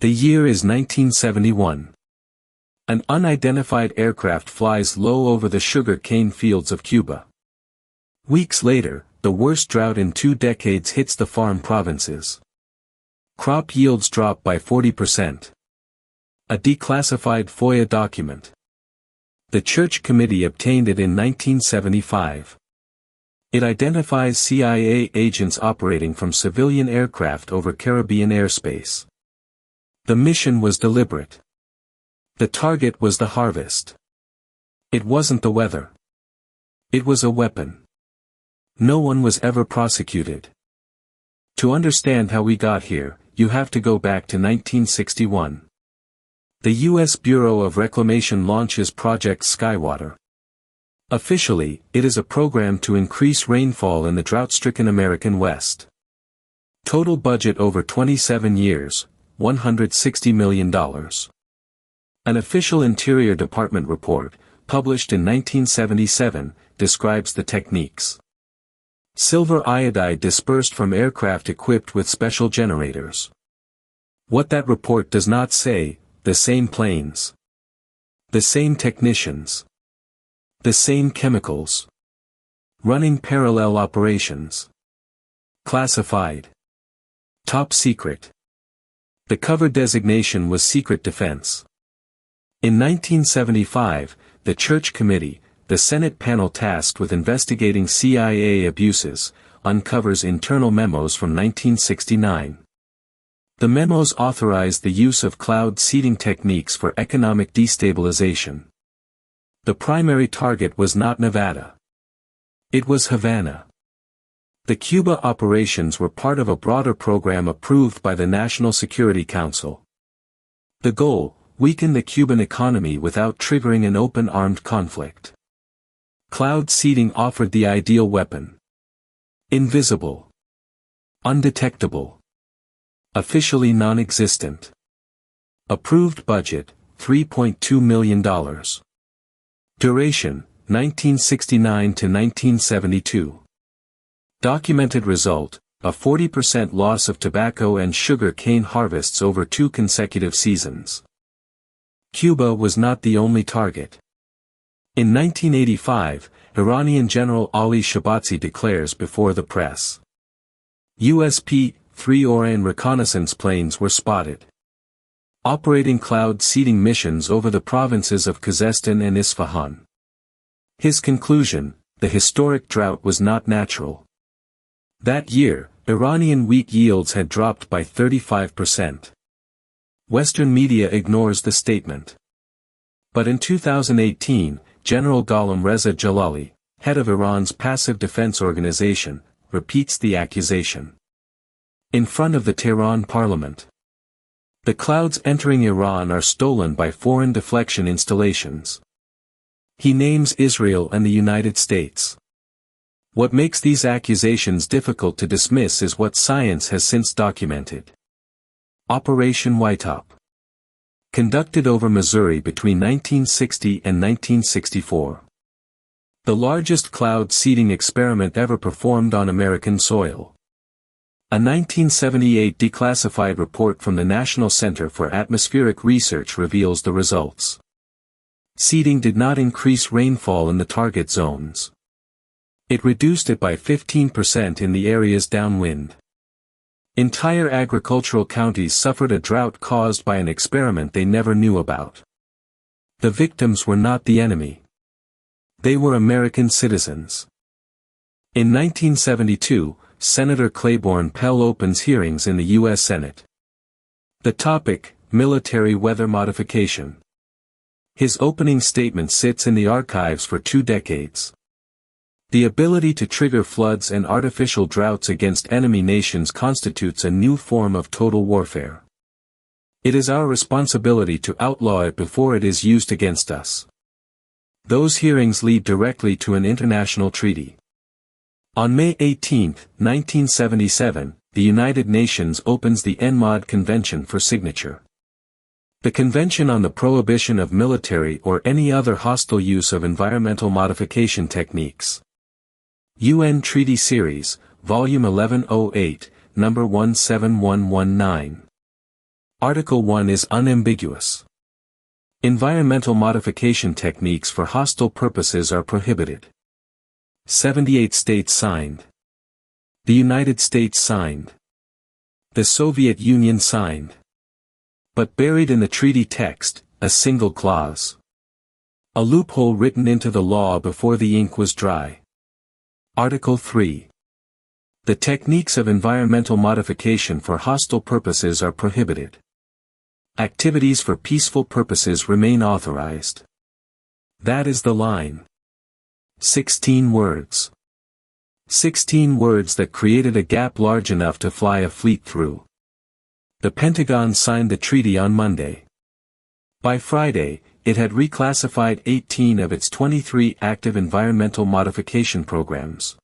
The year is 1971. An unidentified aircraft flies low over the sugar cane fields of Cuba. Weeks later, the worst drought in 2 decades hits the farm provinces. Crop yields drop by 40%. A declassified FOIA document. The Church Committee obtained it in 1975. It identifies CIA agents operating from civilian aircraft over Caribbean airspace. The mission was deliberate. The target was the harvest. It wasn't the weather. It was a weapon. No one was ever prosecuted. To understand how we got here, you have to go back to 1961. The U.S. Bureau of Reclamation launches Project Skywater. Officially, it is a program to increase rainfall in the drought-stricken American West. Total budget over 27 years, $160 million. An official Interior Department report, published in 1977, describes the techniques. Silver iodide dispersed from aircraft equipped with special generators. What that report does not say: the same planes. The same technicians. The same chemicals. Running parallel operations. Classified. Top secret. The cover designation was secret defense. In 1975, the Church Committee, the Senate panel tasked with investigating CIA abuses, uncovers internal memos from 1969. The memos authorized the use of cloud seeding techniques for economic destabilization. The primary target was not Nevada. It was Havana. The Cuba operations were part of a broader program approved by the National Security Council. The goal: weaken the Cuban economy without triggering an open armed conflict. Cloud seeding offered the ideal weapon. Invisible. Undetectable. Officially non-existent. Approved budget, $3.2 million. Duration, 1969 to 1972. Documented result, a 40% loss of tobacco and sugar cane harvests over 2 consecutive seasons. Cuba was not the only target. In 1985, Iranian General Ali Shabatzi declares before the press. U.S. P-3 Orion reconnaissance planes were spotted. Operating cloud seeding missions over the provinces of Khuzestan and Isfahan. His conclusion: the historic drought was not natural. That year, Iranian wheat yields had dropped by 35%. Western media ignores the statement. But in 2018, General Gholam Reza Jalali, head of Iran's passive defense organization, repeats the accusation. In front of the Tehran parliament. The clouds entering Iran are stolen by foreign deflection installations. He names Israel and the United States. What makes these accusations difficult to dismiss is what science has since documented. Operation Whitetop. Conducted over Missouri between 1960 and 1964. The largest cloud seeding experiment ever performed on American soil. A 1978 declassified report from the National Center for Atmospheric Research reveals the results. Seeding did not increase rainfall in the target zones. It reduced it by 15% in the areas downwind. Entire agricultural counties suffered a drought caused by an experiment they never knew about. The victims were not the enemy. They were American citizens. In 1972, Senator Claiborne Pell opens hearings in the U.S. Senate. The topic: military weather modification. His opening statement sits in the archives for 2 decades. The ability to trigger floods and artificial droughts against enemy nations constitutes a new form of total warfare. It is our responsibility to outlaw it before it is used against us. Those hearings lead directly to an international treaty. On May 18, 1977, the United Nations opens the ENMOD Convention for signature. The Convention on the Prohibition of Military or Any Other Hostile Use of Environmental Modification Techniques. UN Treaty Series, Volume 1108, Number 17119. Article 1 is unambiguous. Environmental modification techniques for hostile purposes are prohibited. 78 states signed. The United States signed. The Soviet Union signed. But buried in the treaty text, a single clause. A loophole written into the law before the ink was dry. Article 3. The techniques of environmental modification for hostile purposes are prohibited. Activities for peaceful purposes remain authorized. That is the line. 16 words. 16 words that created a gap large enough to fly a fleet through. The Pentagon signed the treaty on Monday. By Friday, it had reclassified 18 of its 23 active environmental modification programs.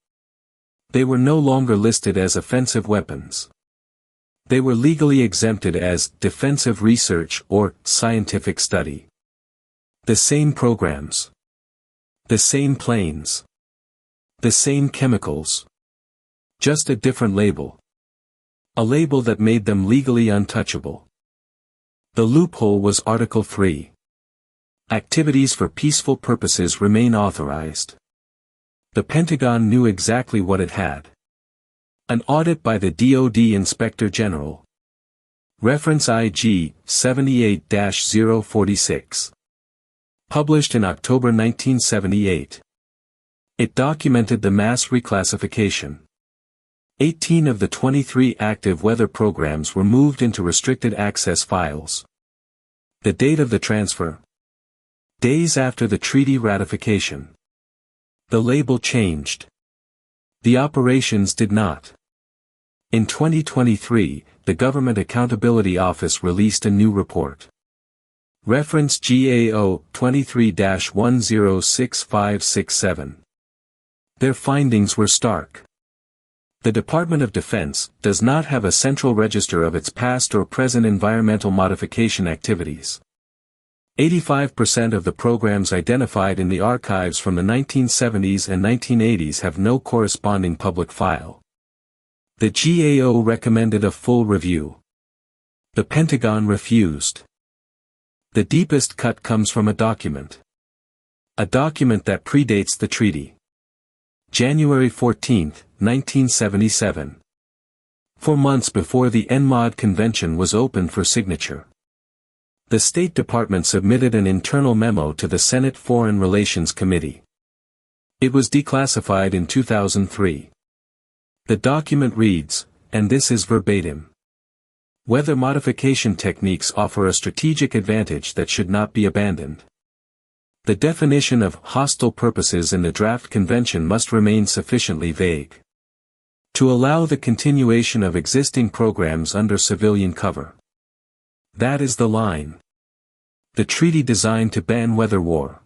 They were no longer listed as offensive weapons. They were legally exempted as defensive research or scientific study. The same programs. The same planes. The same chemicals. Just a different label. A label that made them legally untouchable. The loophole was Article 3. Activities for peaceful purposes remain authorized. The Pentagon knew exactly what it had. An audit by the DoD Inspector General. Reference IG 78-046. Published in October 1978. It documented the mass reclassification. 18 of the 23 active weather programs were moved into restricted access files. The date of the transfer. Days after the treaty ratification. The label changed. The operations did not. In 2023, the Government Accountability Office released a new report. Reference GAO 23-106567. Their findings were stark. The Department of Defense does not have a central register of its past or present environmental modification activities. 85% of the programs identified in the archives from the 1970s and 1980s have no corresponding public file. The GAO recommended a full review. The Pentagon refused. The deepest cut comes from a document. A document that predates the treaty. January 14, 1977. 4 months before the ENMOD Convention was opened for signature. The State Department submitted an internal memo to the Senate Foreign Relations Committee. It was declassified in 2003. The document reads, and this is verbatim. Weather modification techniques offer a strategic advantage that should not be abandoned. The definition of hostile purposes in the draft convention must remain sufficiently vague to allow the continuation of existing programs under civilian cover. That is the line. The treaty designed to ban weather war.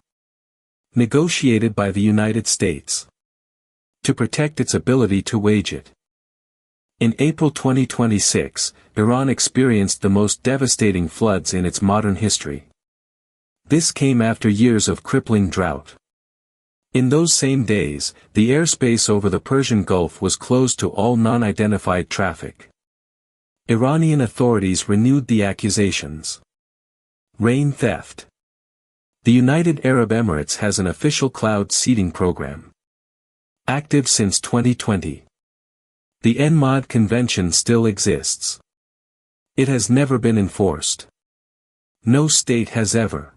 Negotiated by the United States. To protect its ability to wage it. In April 2026, Iran experienced the most devastating floods in its modern history. This came after years of crippling drought. In those same days, the airspace over the Persian Gulf was closed to all non-identified traffic. Iranian authorities renewed the accusations. Rain theft. The United Arab Emirates has an official cloud seeding program. Active since 2020. The ENMOD Convention still exists. It has never been enforced. No state has ever